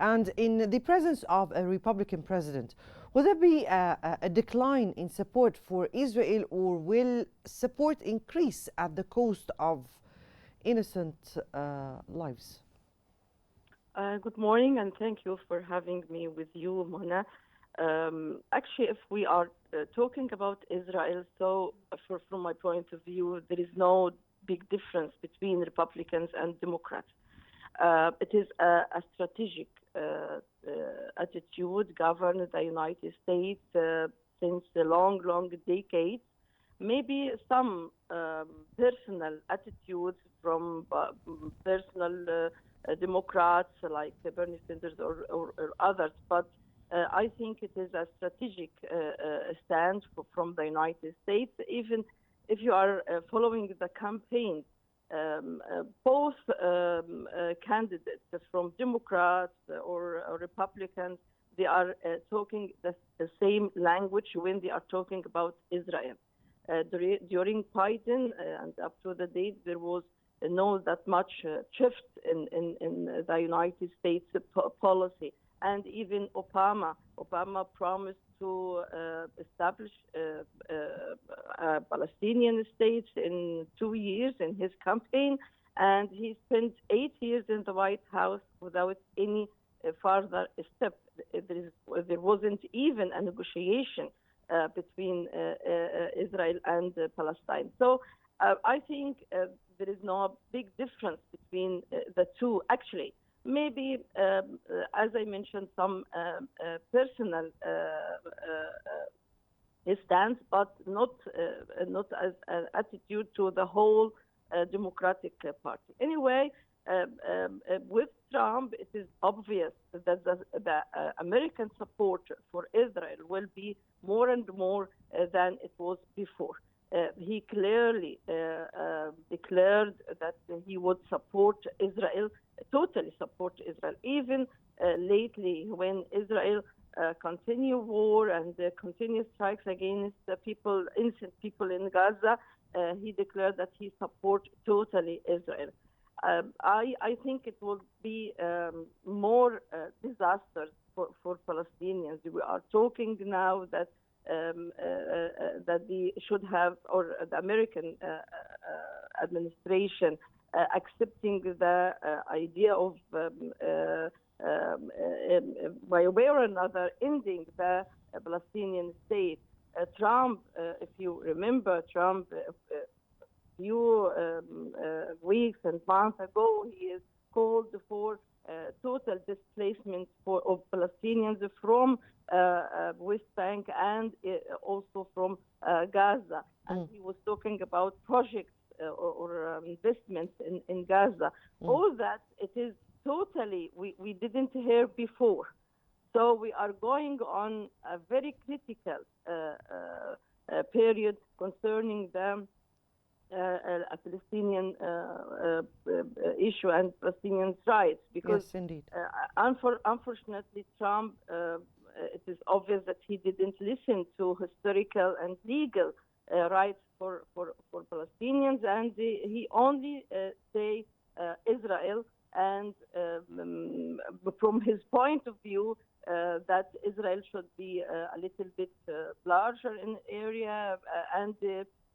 And in the presence of a Republican president, will there be a decline in support for Israel, or will support increase at the cost of innocent lives? Good morning, and thank you for having me with you, Mona. Actually, if we are talking about Israel, so from my point of view, there is no big difference between Republicans and Democrats. It is a strategic attitude governed the United States since a long decades. Maybe some personal attitudes from personal Democrats like Bernie Sanders or others, but I think it is a strategic stand from the United States. Even if you are following the campaign, both candidates from Democrats or Republicans, they are talking the same language when they are talking about Israel. During Biden and up to the date, there was not that much shift in the United States policy. And even Obama promised to establish a Palestinian state in 2 years in his campaign, and he spent 8 years in the White House without any further step. There wasn't even a negotiation between Israel and Palestine. So I think there is no big difference between the two. Actually, maybe, as I mentioned, some personal stance, but not as an attitude to the whole Democratic Party. Anyway, with Trump, it is obvious that the American support for Israel will be more and more than it was before. He clearly declared that he would support Israel, totally support Israel. Even lately, when Israel continue war and continue strikes against the people, innocent people in Gaza, he declared that he support totally Israel. I think it will be more disasters for Palestinians. We are talking now that that they should have, or the American administration accepting the idea of by way or another ending the Palestinian state. Trump, if you remember, Trump a few weeks and months ago, he is called for total displacement of Palestinians from West Bank and also from Gaza. And he was talking about projects or investments in Gaza. All that, it is totally, we didn't hear before. So we are going on a very critical period concerning the Palestinian issue and Palestinian rights, because yes, indeed. Unfortunately, Trump, it is obvious that he didn't listen to historical and legal rights for Palestinians, and he only say Israel, and from his point of view, that Israel should be a little bit larger in area, and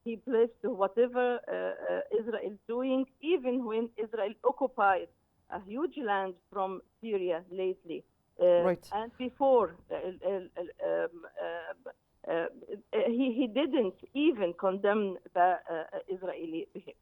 he blessed whatever Israel is doing, even when Israel occupied a huge land from Syria lately. Right. And before, he didn't even condemn the Israeli behavior.